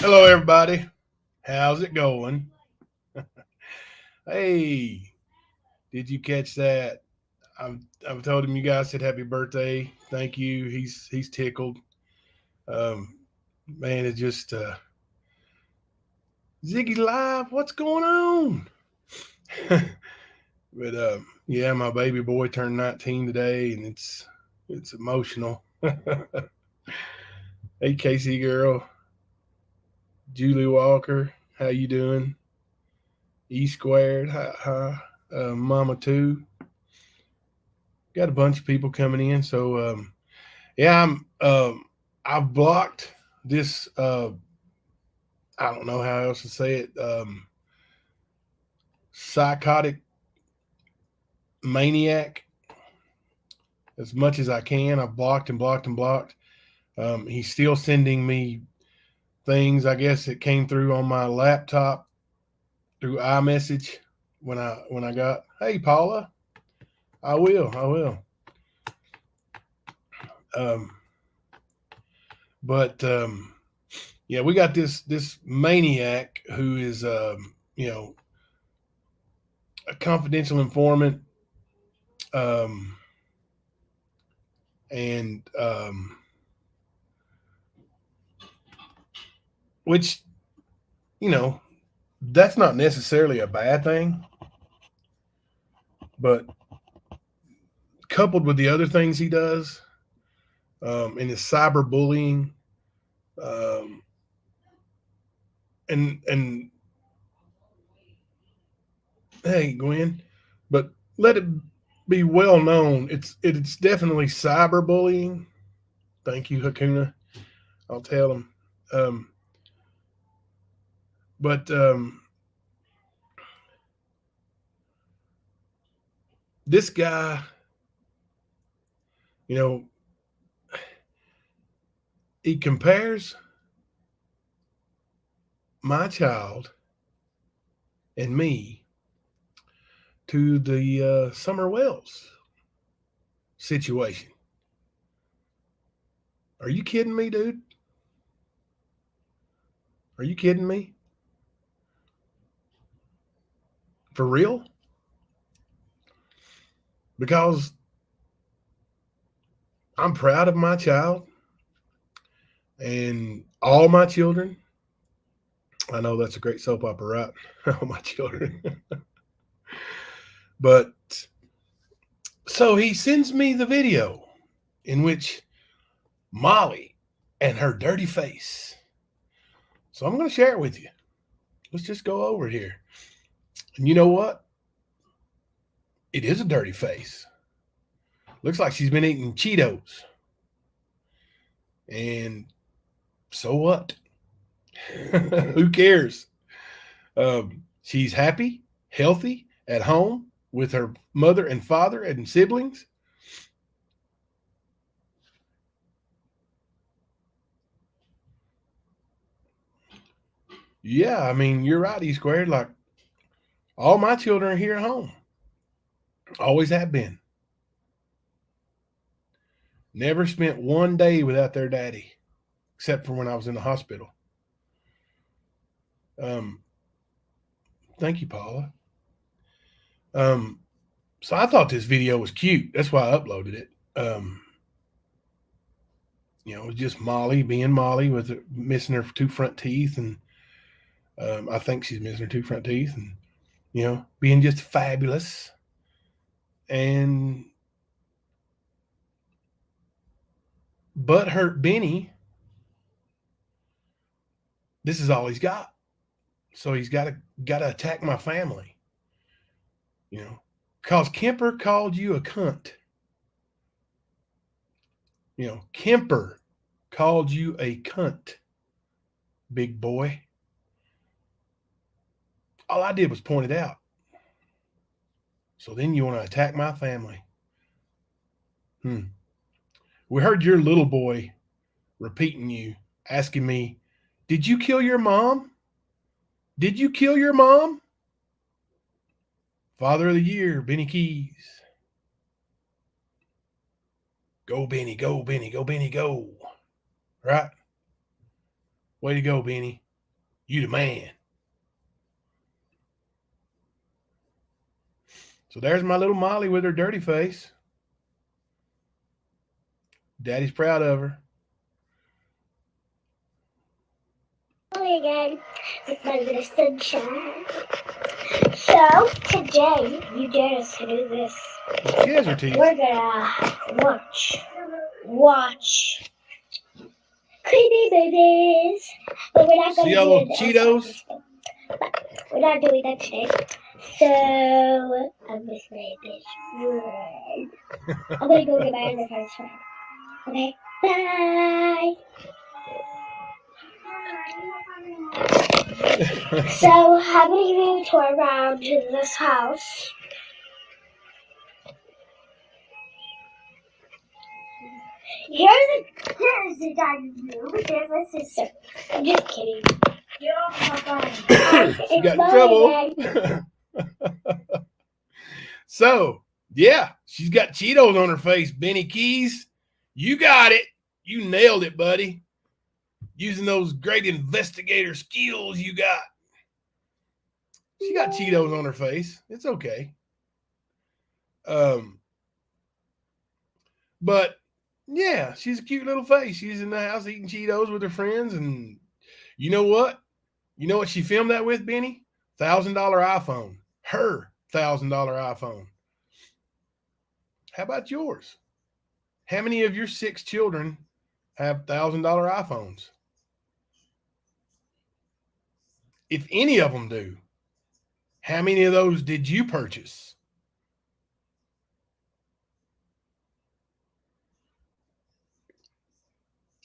Hello, everybody. How's it going? Hey, did you catch that? I've told him you guys said happy birthday. Thank you. He's tickled. Um, man, it's just Ziggy live. What's going on? But yeah, my baby boy turned 19 today, and it's emotional. Hey, Casey girl, Julie Walker, how you doing? E squared, hi, Mama too. Got a bunch of people coming in. So yeah, I've blocked this. I don't know how else to say it. Psychotic maniac as much as I can. I've blocked and blocked and blocked. He's still sending me things. I guess it came through on my laptop through iMessage when I got. Hey Paula, I will. Um, but yeah, we got this maniac who is a confidential informant, um, and which you know that's not necessarily a bad thing, but coupled with the other things he does, and his cyberbullying, um, and hey Gwen, but let it be well known it's definitely cyberbullying. Thank you, Hakuna. I'll tell him. Um, but this guy, you know, he compares my child and me to the Summer Wells situation. Are you kidding me, dude? Are you kidding me? For real? Because I'm proud of my child and all my children. I know that's a great soap opera, right? All my children. But so he sends me the video in which Molly and her dirty face. So I'm going to share it with you. Let's just go over it here. And you know what? It is a dirty face. Looks like she's been eating Cheetos. And so what? Who cares? She's happy, healthy, at home with her mother and father and siblings. Yeah, I mean, you're right, E squared. Like, all my children are here at home. Always have been. Never spent one day without their daddy, except for when I was in the hospital. Um, Thank you, Paula. Um, so I thought this video was cute. That's why I uploaded it. It was just Molly being Molly with missing her two front teeth, and I think she's missing her two front teeth, and being just fabulous. And but hurt Benny, this is all he's got. So he's got to attack my family. Cause Kemper called you a cunt. Kemper called you a cunt, big boy. All I did was point it out. So then you want to attack my family. We heard your little boy repeating you, asking me, did you kill your mom? Did you kill your mom? Father of the year, Benny Keys. Go, Benny, go, Benny, go, Benny, go. Right? Way to go, Benny. You the man. So there's my little Molly with her dirty face. Daddy's proud of her. Again with my little sunshine. So today you dare us to do this. She has her teeth. We're gonna watch creepy babies, but we're not gonna see all those Cheetos. We're not doing that today. So I'm gonna say this word. I'm gonna go get my other friend's friend. Okay, bye. So I'm gonna give you a tour around this house. Here's the dining room. There's my sister. I'm just kidding. You don't have fun. She got in trouble. So, yeah, she's got Cheetos on her face. Benny Keys, you got it. You nailed it, buddy. Using those great investigator skills you got. She got Cheetos on her face. It's okay. But yeah, she's a cute little face. She's in the house eating Cheetos with her friends, and you know what? You know what she filmed that with, Benny? $1,000 iPhone. Her $1,000 iPhone. How about yours? How many of your 6 children have $1,000 iPhones? If any of them do, how many of those did you purchase?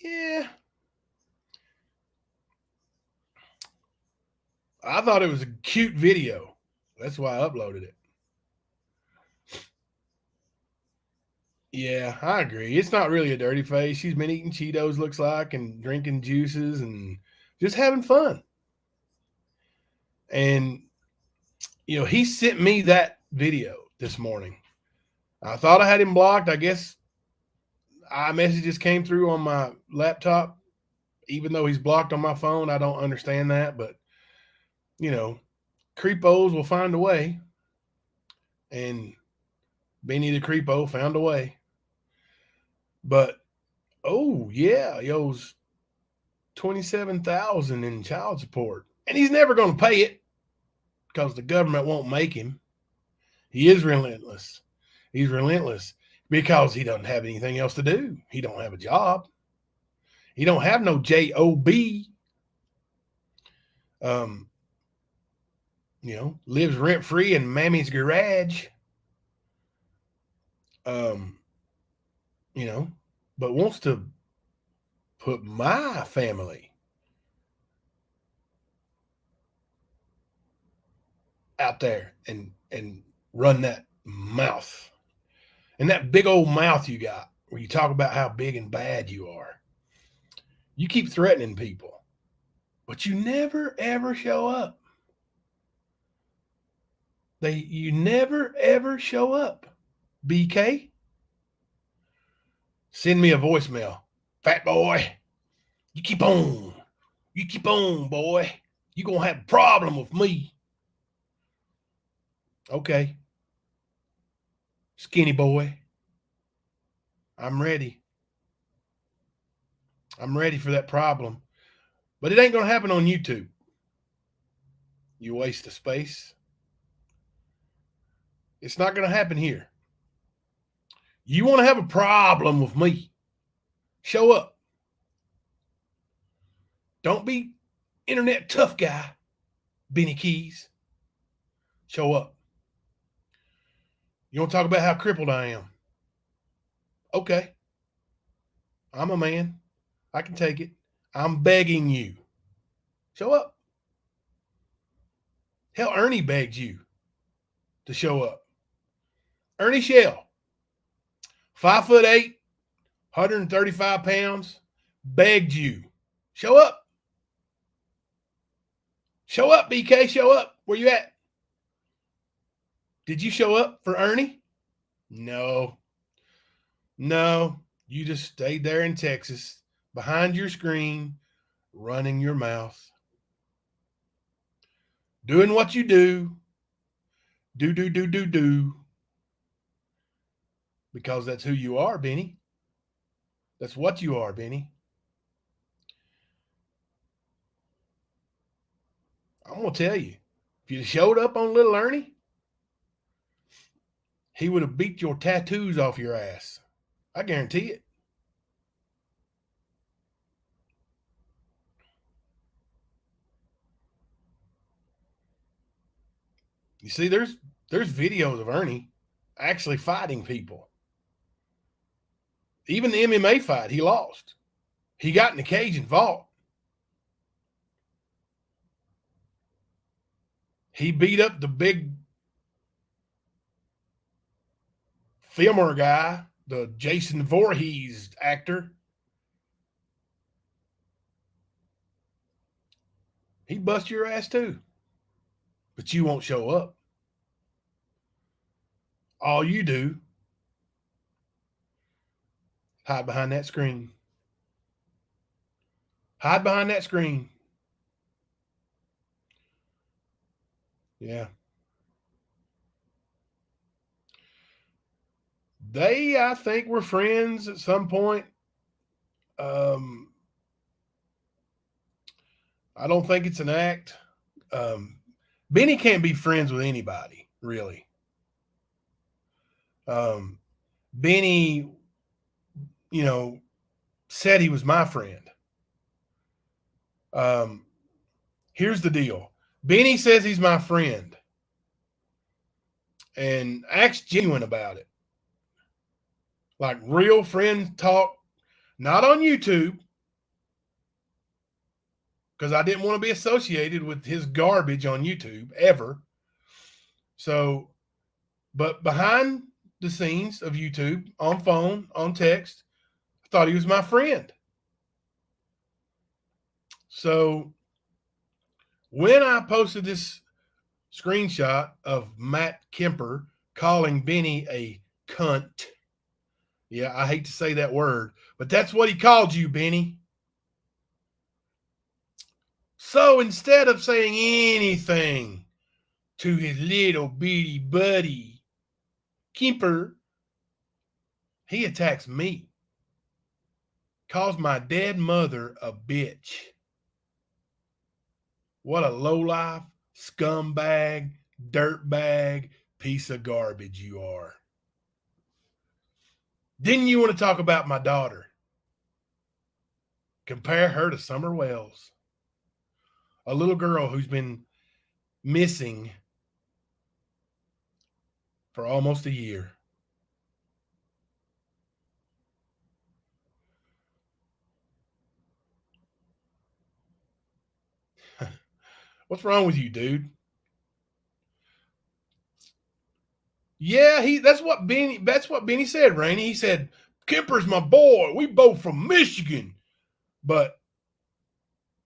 Yeah. I thought it was a cute video. That's why I uploaded it. Yeah, I agree. It's not really a dirty face. She's been eating Cheetos, looks like, and drinking juices and just having fun. And, you know, he sent me that video this morning. I thought I had him blocked. I guess iMessages came through on my laptop, even though he's blocked on my phone. I don't understand that, but, you know, creepos will find a way. And Benny the creepo found a way. But, oh, yeah, he owes $27,000 in child support. And he's never going to pay it because the government won't make him. He is relentless. He's relentless because he doesn't have anything else to do. He don't have a job. He don't have no job. You know, lives rent free in Mammy's garage. You know, but wants to put my family out there and run that mouth. And that big old mouth you got where you talk about how big and bad you are. You keep threatening people, but you never ever show up. You never ever show up. BK, send me a voicemail. Fat boy, you keep on. You keep on, boy. You're going to have a problem with me. Okay. Skinny boy, I'm ready. I'm ready for that problem. But it ain't going to happen on YouTube. You waste of space. It's not going to happen here. You want to have a problem with me? Show up. Don't be internet tough guy, Benny Keys. Show up. You want to talk about how crippled I am? Okay. I'm a man. I can take it. I'm begging you. Show up. Hell, Ernie begged you to show up. Ernie Shell, 5'8", 135 pounds, begged you. Show up. Show up, BK. Show up. Where you at? Did you show up for Ernie? No. No. You just stayed there in Texas, behind your screen, running your mouth. doing what you do, do, because that's who you are, Benny. That's what you are, Benny. I'm going to tell you, if you'd showed up on little Ernie, he would have beat your tattoos off your ass. I guarantee it. You see, there's videos of Ernie actually fighting people. Even the MMA fight, he lost. He got in the cage and fought. He beat up the big filmer guy, the Jason Voorhees actor. He bust your ass too. But you won't show up. All you do, hide behind that screen. Hide behind that screen. Yeah. They, I think, were friends at some point. I don't think it's an act. Benny can't be friends with anybody, really. Benny, said he was my friend. Here's the deal. Benny says he's my friend and acts genuine about it. Like real friend talk, not on YouTube, because I didn't want to be associated with his garbage on YouTube ever. So, but behind the scenes of YouTube, on phone, on text, I thought he was my friend. So when I posted this screenshot of Matt Kemper calling Benny a cunt, yeah, I hate to say that word, but that's what he called you, Benny. So instead of saying anything to his little bitty buddy, Kemper, he attacks me. Calls my dead mother a bitch. What a lowlife, scumbag, dirtbag, piece of garbage you are. Didn't you want to talk about my daughter? Compare her to Summer Wells, a little girl who's been missing for almost a year. What's wrong with you, dude? Yeah, that's what Benny said, Rainey. He said, Kemper's my boy. We both from Michigan. But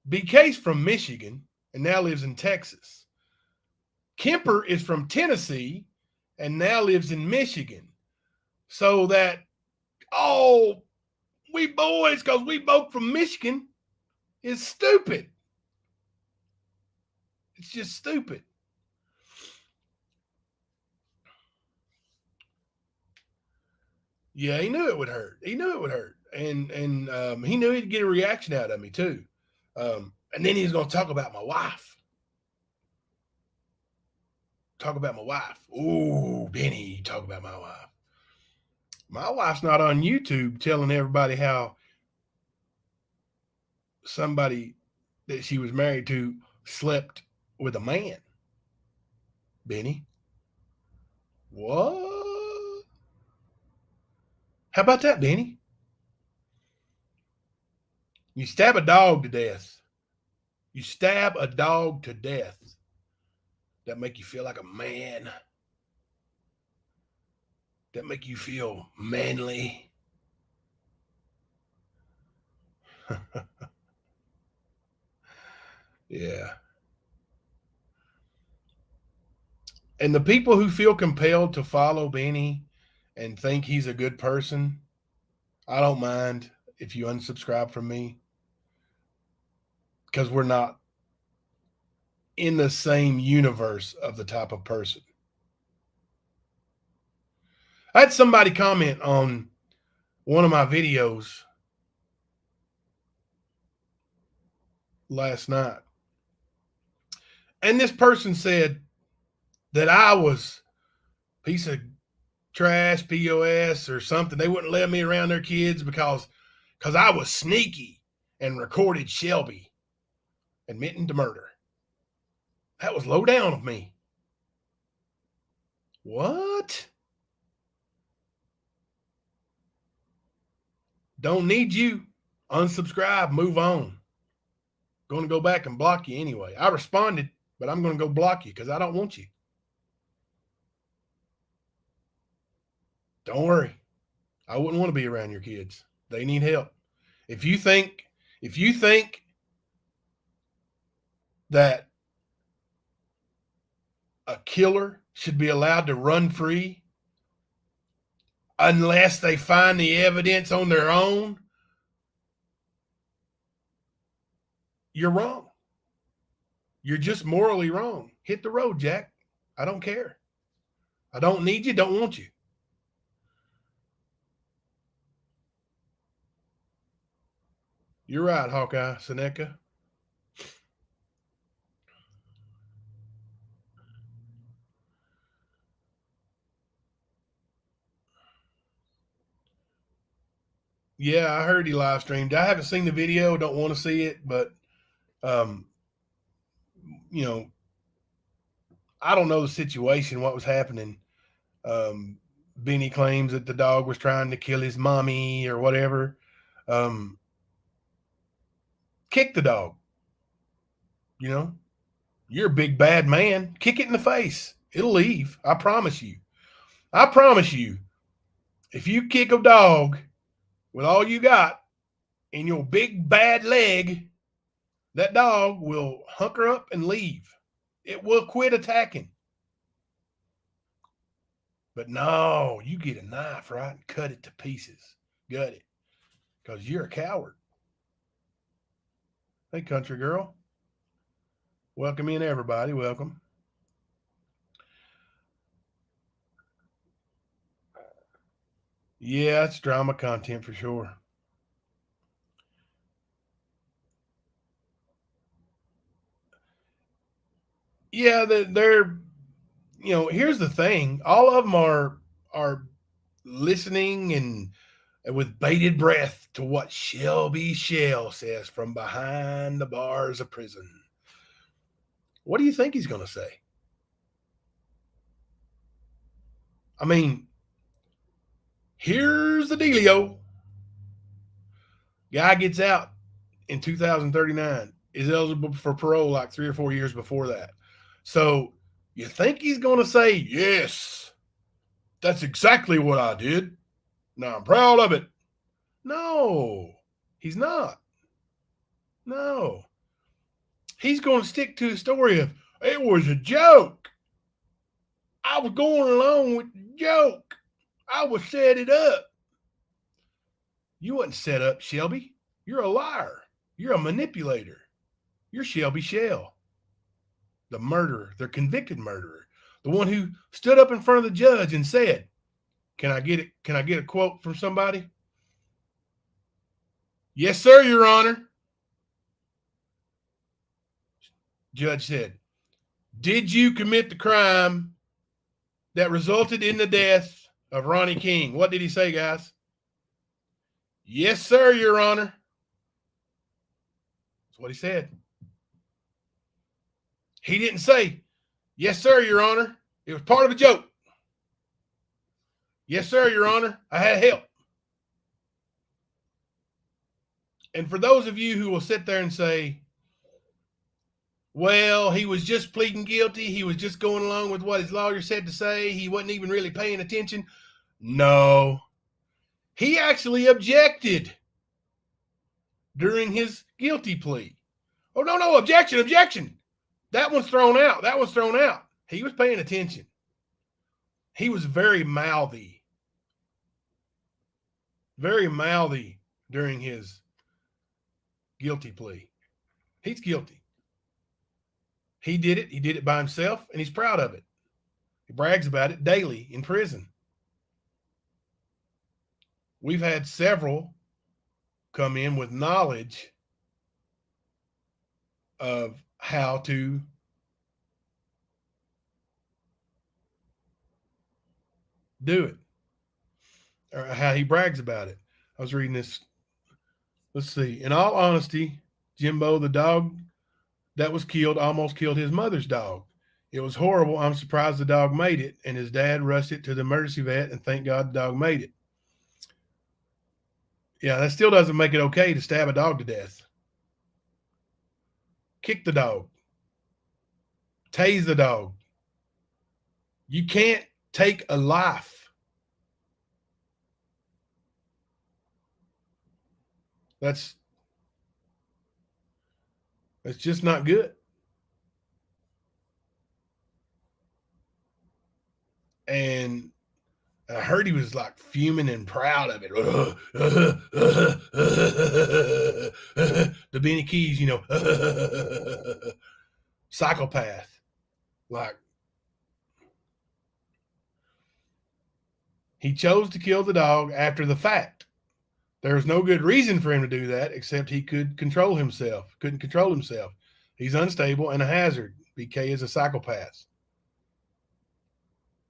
BK's from Michigan and now lives in Texas. Kemper is from Tennessee and now lives in Michigan. So that, we boys because we both from Michigan is stupid. It's just stupid. Yeah, he knew it would hurt. He knew it would hurt. And he knew he'd get a reaction out of me too. And then he's going to talk about my wife. Talk about my wife. Ooh, Benny, talk about my wife. My wife's not on YouTube telling everybody how somebody that she was married to slept with a man. Benny. What? How about that, Benny? You stab a dog to death. You stab a dog to death. That make you feel like a man. That make you feel manly. Yeah. And the people who feel compelled to follow Benny and think he's a good person, I don't mind if you unsubscribe from me because we're not in the same universe of the type of person. I had somebody comment on one of my videos last night. And this person said that I was a piece of trash, POS, or something. They wouldn't let me around their kids because I was sneaky and recorded Shelby admitting to murder. That was low down of me. What? Don't need you. Unsubscribe, move on. Going to go back and block you anyway. I responded, but I'm going to go block you because I don't want you. Don't worry. I wouldn't want to be around your kids. They need help. If you think that a killer should be allowed to run free unless they find the evidence on their own, you're wrong. You're just morally wrong. Hit the road, Jack. I don't care. I don't need you, don't want you. You're right, Hawkeye, Seneca. Yeah, I heard he live streamed. I haven't seen the video, don't want to see it, but you know, I don't know the situation, what was happening. Benny claims that the dog was trying to kill his mommy or whatever. Kick the dog. You know, you're a big bad man. Kick it in the face. It'll leave. I promise you. I promise you. If you kick a dog with all you got in your big bad leg, that dog will hunker up and leave. It will quit attacking. But no, you get a knife, right, and cut it to pieces. Gut it. Because you're a coward. Hey, country girl. Welcome in, everybody. Welcome. Yeah, it's drama content for sure. Yeah, they're here's the thing. All of them are listening and with bated breath to what Shelby Shell says from behind the bars of prison. What do you think he's going to say? I mean, here's the dealio. Guy gets out in 2039, is eligible for parole like 3 or 4 years before that. So you think he's going to say, yes, that's exactly what I did. Now I'm proud of it. No, he's not. No. He's going to stick to the story of, it was a joke. I was going along with the joke. I was set it up. You wasn't set up, Shelby. You're a liar. You're a manipulator. You're Shelby Shell, the murderer, the convicted murderer, the one who stood up in front of the judge and said, Can I get it? Can I get a quote from somebody? Yes, sir, Your Honor. Judge said, did you commit the crime that resulted in the death of Ronnie King? What did he say, guys? Yes, sir, Your Honor. That's what he said. He didn't say, yes, sir, Your Honor. It was part of a joke. Yes, sir, Your Honor. I had help. And for those of you who will sit there and say, well, he was just pleading guilty. He was just going along with what his lawyer said to say. He wasn't even really paying attention. No. He actually objected during his guilty plea. Oh, no, objection. That one's thrown out. He was paying attention. He was very mouthy during his guilty plea. He's guilty. He did it. He did it by himself, and he's proud of it. He brags about it daily in prison. We've had several come in with knowledge of how to do it, or how he brags about it. I was reading this. Let's see. In all honesty, Jimbo, the dog that was killed, almost killed his mother's dog. It was horrible. I'm surprised the dog made it, and his dad rushed it to the emergency vet, and thank God the dog made it. Yeah, that still doesn't make it okay to stab a dog to death. Kick the dog. Tase the dog. You can't take a life. That's just not good. And I heard he was like fuming and proud of it. The Benny Keys, psychopath. Like, he chose to kill the dog after the fact. There was no good reason for him to do that except he couldn't control himself. He's unstable and a hazard. BK is a psychopath.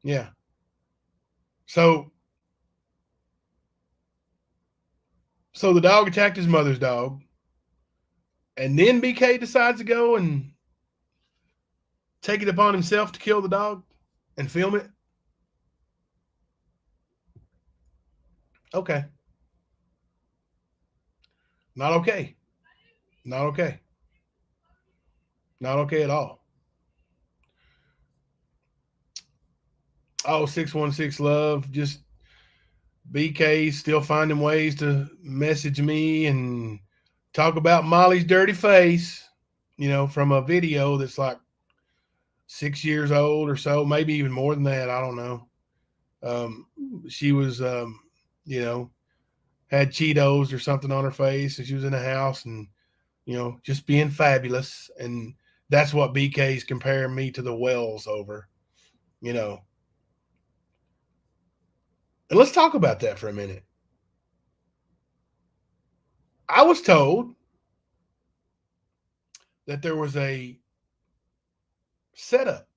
Yeah. So the dog attacked his mother's dog, and then BK decides to go and take it upon himself to kill the dog and film it. Okay. Not okay. Not okay. Not okay at all. Oh, 616 Love. Just BK still finding ways to message me and talk about Molly's dirty face, from a video that's like 6 years old or so, maybe even more than that. I don't know. She was, had Cheetos or something on her face, and she was in the house and, just being fabulous. And that's what BK's comparing me to the Wells over, And let's talk about that for a minute. I was told that there was a setup.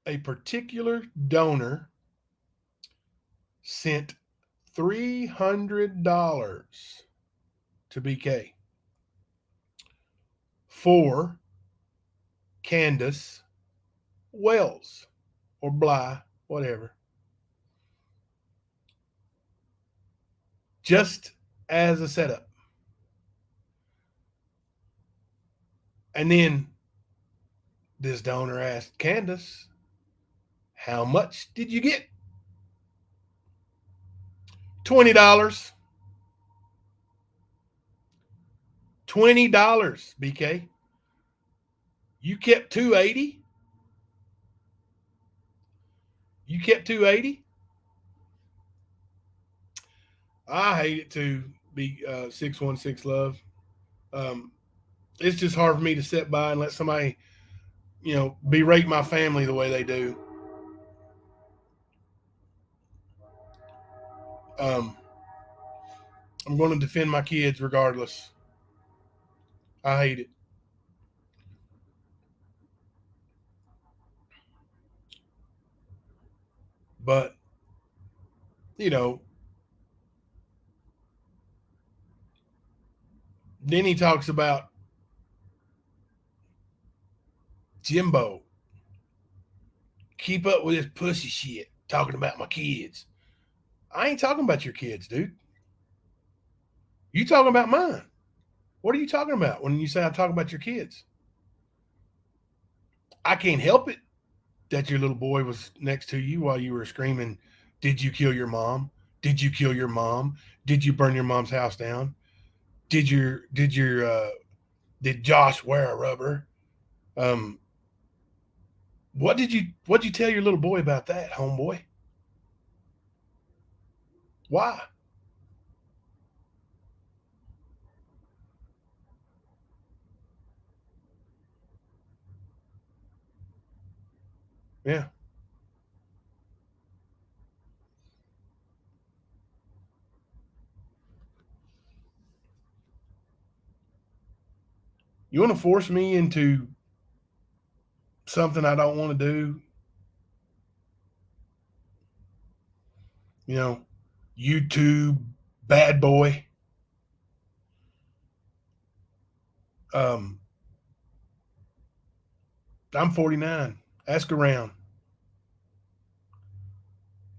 A particular donor sent $300 to BK for Candace Wells or Bly, whatever, just as a setup. And then this donor asked Candace, how much did you get? $20. $20, BK. You kept $280? You kept $280? I hate it too, 616 Love. It's just hard for me to sit by and let somebody, berate my family the way they do. I'm going to defend my kids regardless. I hate it. But, then he talks about Jimbo. Keep up with this pussy shit, talking about my kids. I ain't talking about your kids, dude. You talking about mine. What are you talking about when you say I'm talking about your kids? I can't help it that your little boy was next to you while you were screaming, did you kill your mom? Did you kill your mom? Did you burn your mom's house down? Did Josh wear a rubber? What'd you tell your little boy about that, homeboy? Why? Yeah. You want to force me into something I don't want to do? You know, YouTube bad boy. Um, I'm 49. Ask around.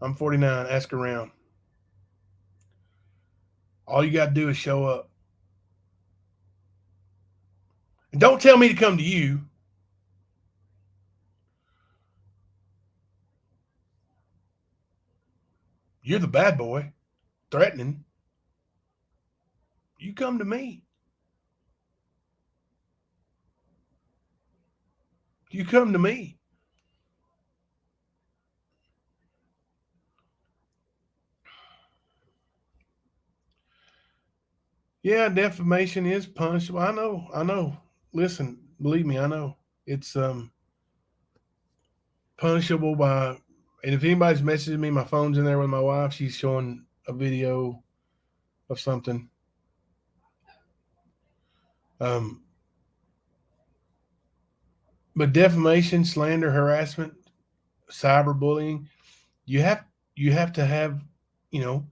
I'm 49. Ask around. All you got to do is show up. And don't tell me to come to you. You're the bad boy, threatening. You come to me. You come to me. Yeah, defamation is punishable. I know. I know. Listen, believe me, I know. It's punishable by, and if anybody's messaging me, my phone's in there with my wife. She's showing a video of something. Um, but defamation, slander, harassment, cyberbullying, you have you have to have, you know,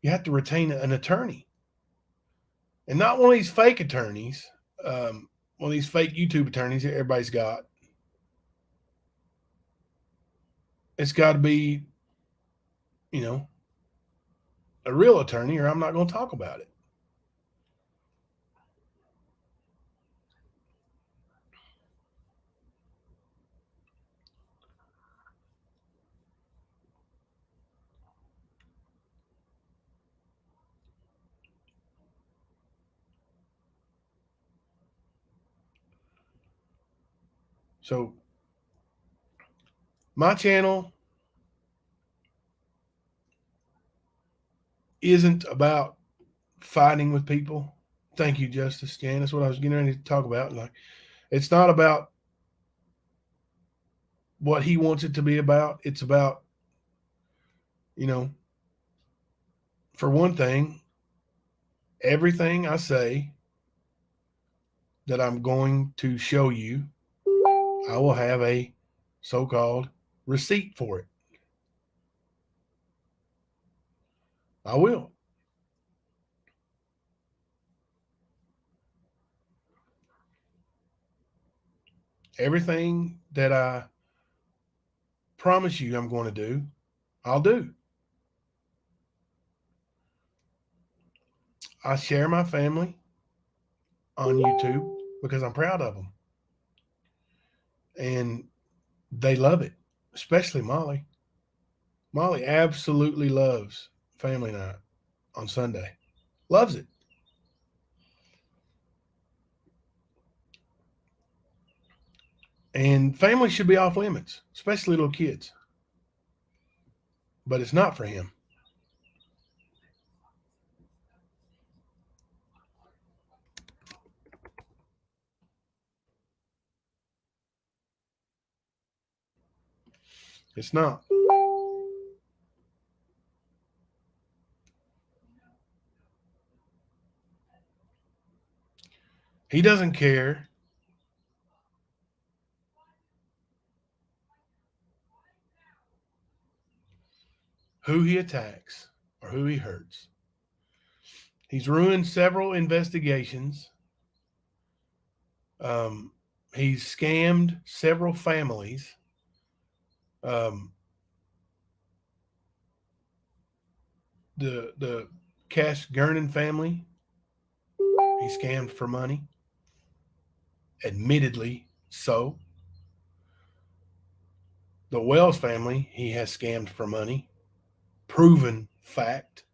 you have to retain an attorney, and not one of these fake attorneys, one of these fake YouTube attorneys that everybody's got. It's got to be, you know, a real attorney, or I'm not going to talk about it. So my channel isn't about fighting with people. Thank you, Justice Jan. That's what I was getting ready to talk about. Like, it's not about what he wants it to be about. It's about, you know, for one thing, everything I say that I'm going to show you, I will have a so-called receipt for it. I will. Everything that I promise you I'm going to do, I'll do. I share my family on YouTube because I'm proud of them. And they love it, especially Molly. Molly absolutely loves family night on Sunday. Loves it. And family should be off limits, especially little kids. But it's not for him. It's not. He doesn't care who he attacks or who he hurts. He's ruined several investigations. Um, he's scammed several families. Um, the Cash Gernon family, he scammed for money. Admittedly, so. The Wells family, he has scammed for money. Proven fact.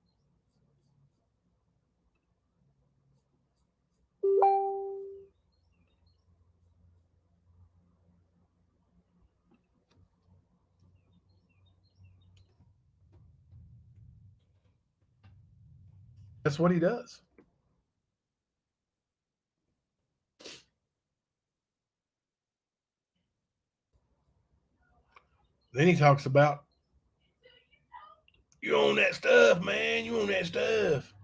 That's what he does. Then he talks about, you own that stuff, man. You own that stuff.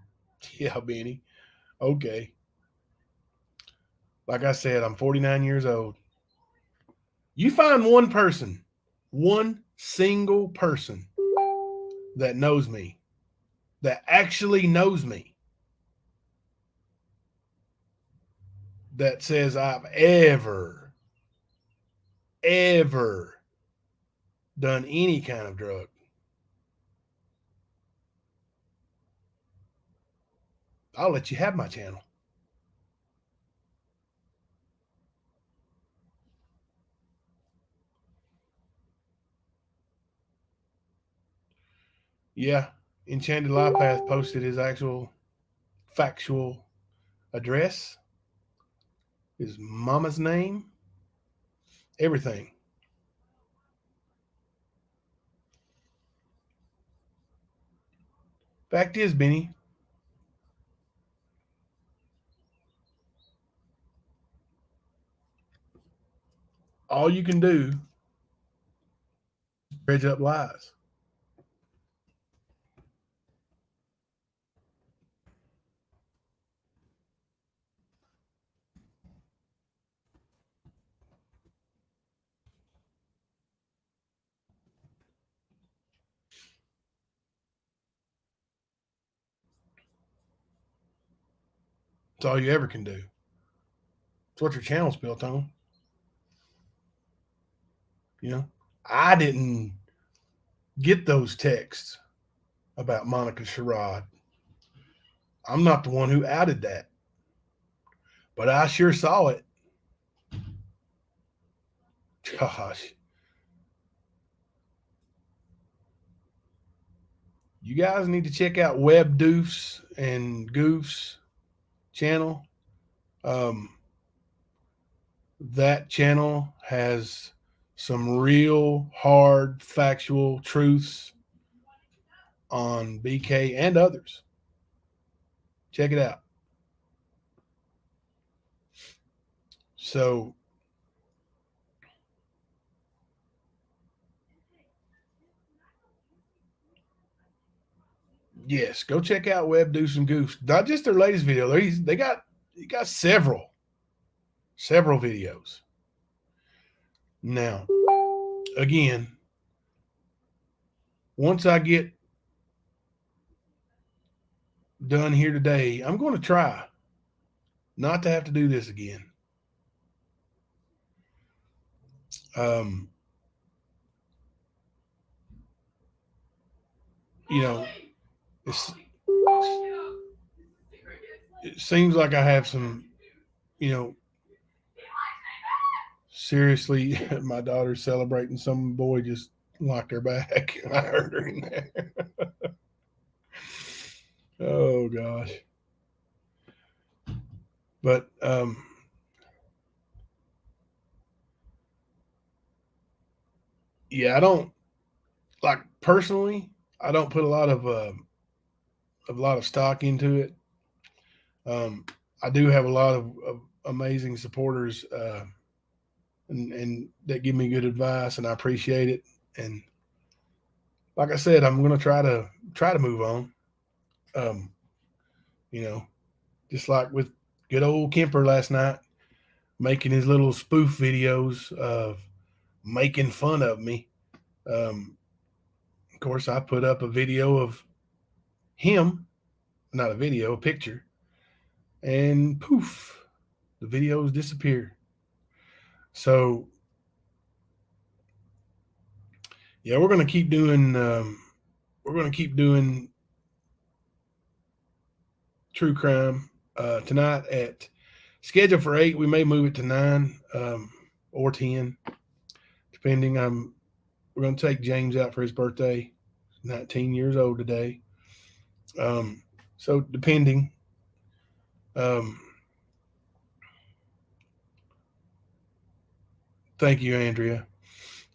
Yeah, Benny. Okay. Like I said, I'm 49 years old. You find one single person that knows me, that actually knows me, that says I've ever done any kind of drug, I'll let you have my channel. Yeah, Enchanted Life Path posted his actual factual address, his mama's name, everything. Fact is, Benny, all you can do is dredge up lies. It's all you ever can do. It's what your channel's built on. You know, I didn't get those texts about Monica Sherrod. I'm not the one who outed that, but I sure saw it. Gosh. You guys need to check out Web Doofs and Goofs channel. Um, that channel has some real hard factual truths on BK and others. Check it out. So, yes, go check out Web Doofs and Goofs. Not just their latest video. They got several videos. Now, again, once I get done here today, I'm going to try not to have to do this again. Um, you know, it seems like I have some, you know, seriously, my daughter's celebrating. Some boy just locked her back. I heard her in there. Oh gosh. But yeah, I don't like personally. I don't put a lot of stock into it. I do have a lot of amazing supporters, and that give me good advice, and I appreciate it. And like I said, I'm going to try to move on. You know, just like with good old Kemper last night, making his little spoof videos of making fun of me. Of course, I put up a video of him, not a video, a picture, and poof, the videos disappear. So, yeah, we're going to keep doing. We're going to keep doing true crime tonight at scheduled for 8. We may move it to 9 or 10, depending. We're going to take James out for his birthday. 19 years old today. So depending. Thank you, Andrea.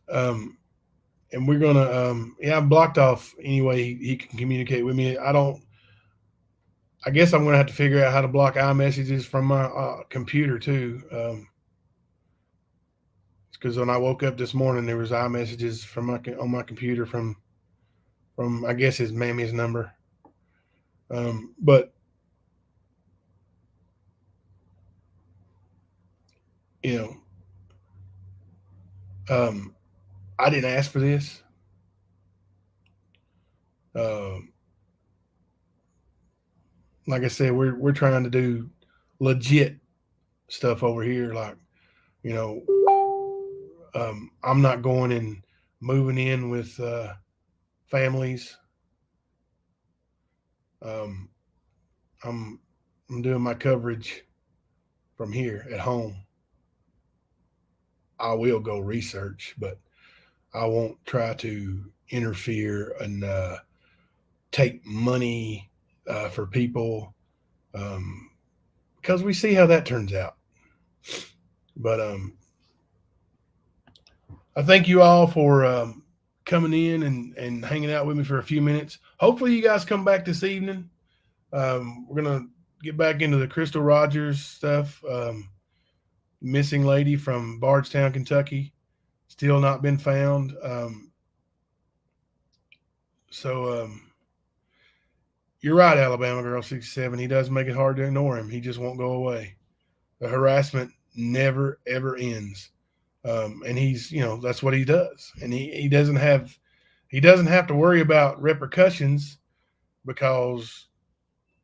And we're gonna yeah, I'm blocked off anyway he can communicate with me. I guess I'm gonna have to figure out how to block iMessages from my computer too. It's because when I woke up this morning, there was iMessages from on my computer from I guess his mammy's number. But you know, I didn't ask for this. Um, like I said, we're trying to do legit stuff over here. Like, you know, I'm not going and moving in with families. Um, I'm doing my coverage from here at home. I will go research, but I won't try to interfere and take money for people because we see how that turns out. But I thank you all for coming in and hanging out with me for a few minutes. Hopefully, you guys come back this evening. We're going to get back into the Crystal Rogers stuff. Missing lady from Bardstown, Kentucky, still not been found. So you're right, Alabama Girl 67. He does make it hard to ignore him. He just won't go away. The harassment never, ever ends. And he's, that's what he does. And he doesn't have to worry about repercussions because,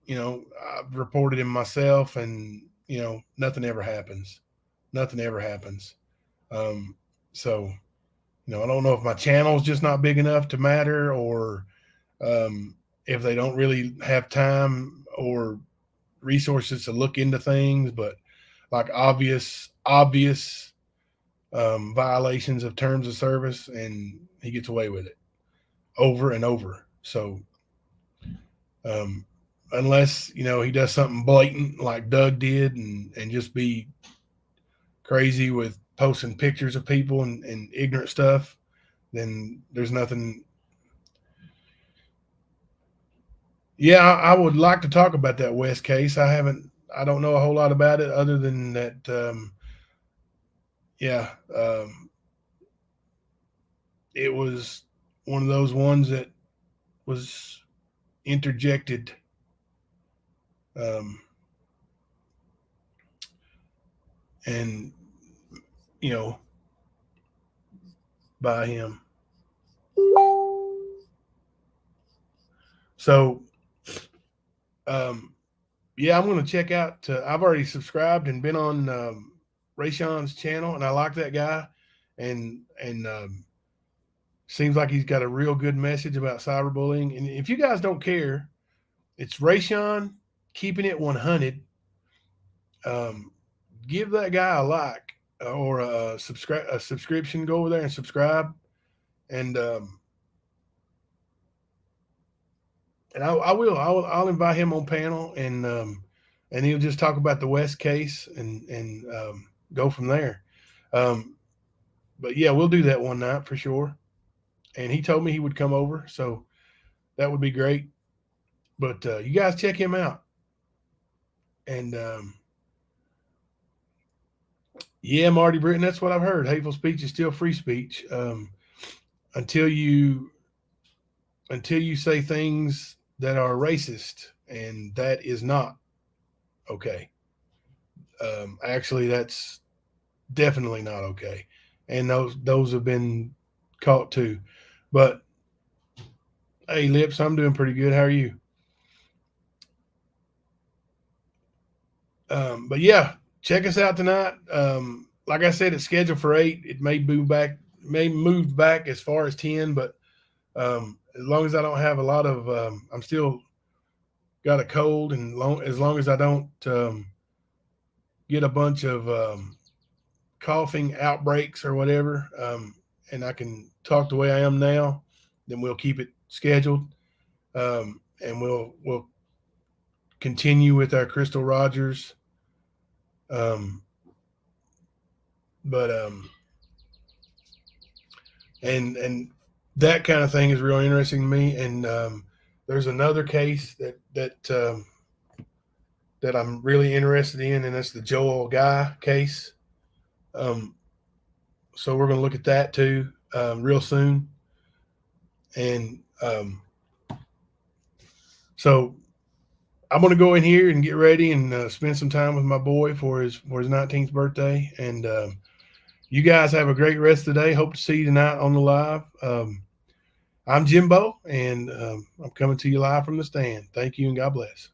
I've reported him myself and, nothing ever happens. Nothing ever happens. So, I don't know if my channel's just not big enough to matter or if they don't really have time or resources to look into things, but like obvious violations of terms of service, and he gets away with it over and over. So unless he does something blatant like Doug did and just be crazy with posting pictures of people and ignorant stuff, then there's nothing. Yeah, I would like to talk about that West case. I don't know a whole lot about it other than that. Yeah, it was one of those ones that was interjected and by him. So yeah, I'm going to check out. I've already subscribed and been on Rayshawn's channel, and I like that guy, and seems like he's got a real good message about cyberbullying. And if you guys don't care, it's Rayshawn keeping it 100. Give that guy a like or a subscription. Go over there and subscribe, and I'll invite him on panel, and he'll just talk about the West case and go from there. But yeah, we'll do that one night for sure. And he told me he would come over, so that would be great. But you guys check him out. And yeah, Marty Britton, that's what I've heard. Hateful speech is still free speech until you say things that are racist, and that is not okay. Actually, that's definitely not okay, and those have been caught too. But hey, Lips, I'm doing pretty good. How are you? But yeah, check us out tonight. Like I said, it's scheduled for 8. It may move back as far as 10, but as long as I don't have a lot of, I'm still got a cold, and as long as I don't get a bunch of coughing outbreaks or whatever, and I can talk the way I am now, then we'll keep it scheduled, and we'll continue with our Crystal Rogers. But and that kind of thing is real interesting to me. And there's another case that I'm really interested in, and that's the Joel Guy case. So we're going to look at that too real soon. And so I'm going to go in here and get ready and spend some time with my boy for his 19th birthday. And you guys have a great rest of the day. Hope to see you tonight on the live. I'm Jimbo, and I'm coming to you live from the stand. Thank you, and God bless.